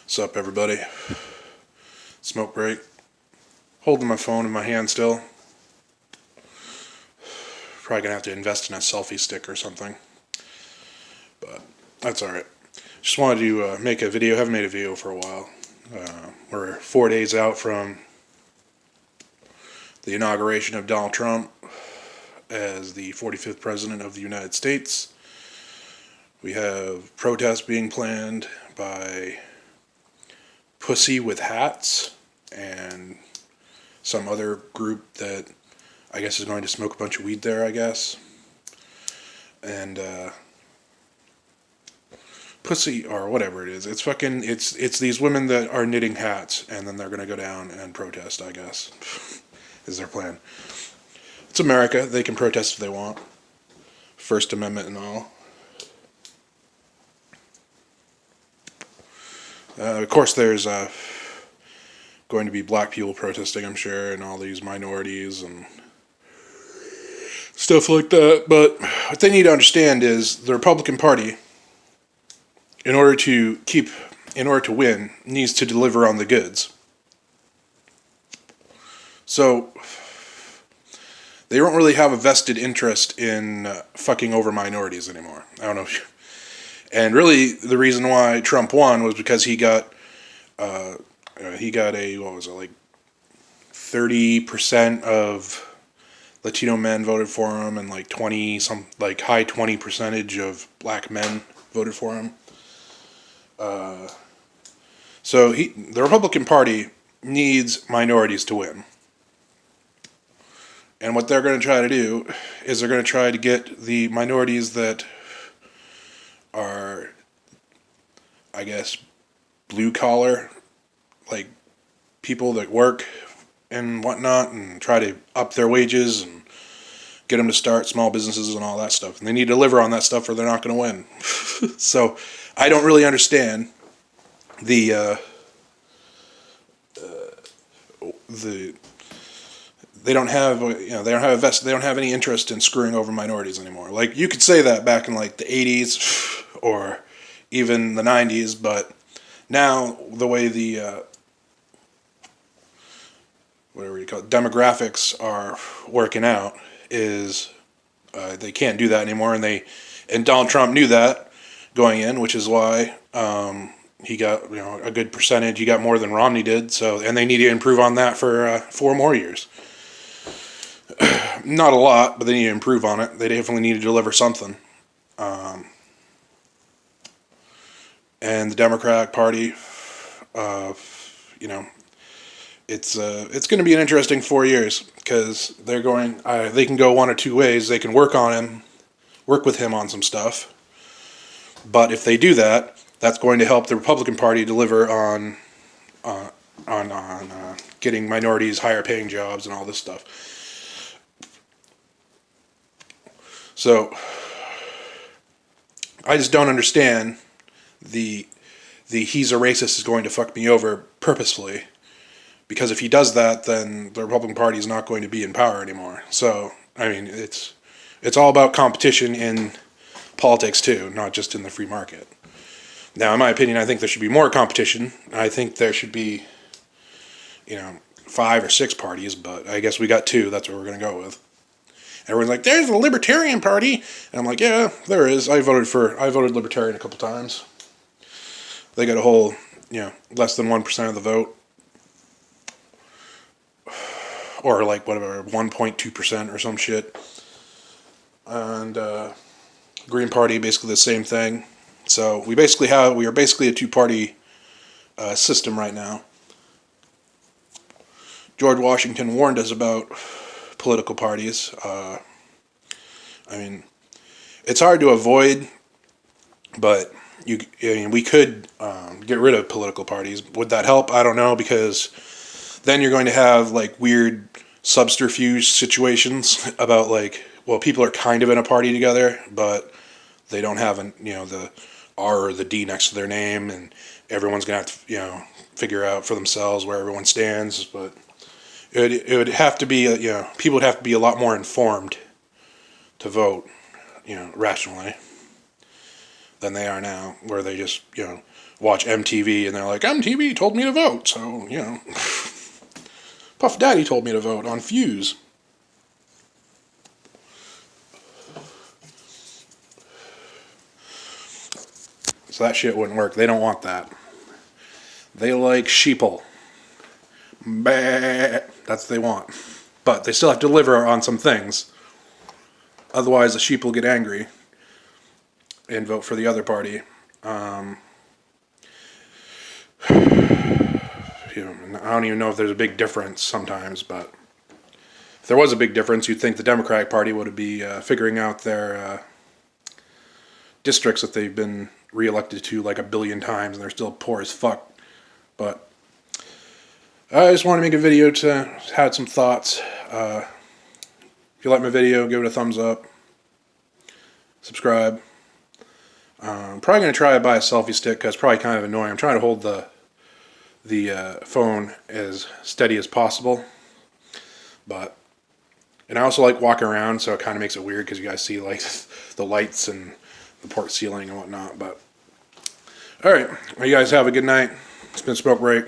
What's up, everybody? Smoke break. Holding my phone in my hand still. Probably gonna have to invest in a selfie stick or something. But that's alright. Just wanted to make a video. Haven't made a video for a while. We're 4 days out from the inauguration of Donald Trump as the 45th President of the United States. We have protests being planned by Pussy with Hats and some other group that I guess is going to smoke a bunch of weed there, I guess. And Pussy, or whatever it is, it's these women that are knitting hats, and then they're going to go down and protest, I guess, is their plan. It's America. They can protest if they want. First Amendment and all. Of course, there's going to be black people protesting, I'm sure, and all these minorities and stuff like that. But what they need to understand is the Republican Party, in order to win, needs to deliver on the goods. So they don't really have a vested interest in fucking over minorities anymore. I don't know if you... And really, the reason why Trump won was because he got a, what was it, like 30% of Latino men voted for him, and like high 20% of black men voted for him. So the Republican Party needs minorities to win. And what they're going to try to do is they're going to try to get the minorities that are, I guess, blue collar, like people that work and whatnot, and try to up their wages and get them to start small businesses and all that stuff. And they need to deliver on that stuff or they're not going to win. So I don't really understand they don't have they don't have any interest in screwing over minorities anymore. Like, you could say that back in like the 80s or even the 90s, but now the way the whatever you call it, demographics are working out is they can't do that anymore, and Donald Trump knew that going in, which is why he got a good percentage. He got more than Romney did. So, and they need to improve on that for 4 more years. Not a lot, but they need to improve on it. They definitely need to deliver something. And the Democratic Party, it's going to be an interesting 4 years, because they can go one or two ways. They can work with him on some stuff. But if they do that, that's going to help the Republican Party deliver on getting minorities higher paying jobs and all this stuff. So I just don't understand the he's a racist is going to fuck me over purposefully, because if he does that, then the Republican Party is not going to be in power anymore. So I mean, it's all about competition in politics too, not just in the free market. Now, in my opinion, I think there should be more competition. I think there should be 5 or 6 parties, but I guess we got 2. That's what we're going to go with. Everyone's like, there's the Libertarian Party. And I'm like, yeah, there is. I voted Libertarian a couple times. They got a whole, less than 1% of the vote. Or like whatever, 1.2% or some shit. And Green Party, basically the same thing. So we are basically a 2-party system right now. George Washington warned us about political parties. I mean, it's hard to avoid, but we could get rid of political parties. Would that help? I don't know, because then you're going to have like weird subterfuge situations about like, well, people are kind of in a party together, but they don't have the R or the D next to their name, and everyone's gonna have to figure out for themselves where everyone stands. But it would have to be people would have to be a lot more informed to vote rationally than they are now, where they just watch MTV and they're like, MTV told me to vote, so, you know, Puff Daddy told me to vote on Fuse. So that shit wouldn't work. They don't want that. They like sheeple. Bah. That's what they want. But they still have to deliver on some things. Otherwise, the sheep will get angry and vote for the other party. You know, I don't even know if there's a big difference sometimes, but if there was a big difference, you'd think the Democratic Party would be figuring out their districts that they've been reelected to like 1 billion times, and they're still poor as fuck. But I just want to make a video to have some thoughts. If you like my video, give it a thumbs up. Subscribe. I'm probably going to try to buy a selfie stick because it's probably kind of annoying. I'm trying to hold the phone as steady as possible. And I also like walking around, so it kind of makes it weird because you guys see like the lights and the port ceiling and whatnot. But all right, well, you guys have a good night. It's been Smoke Break.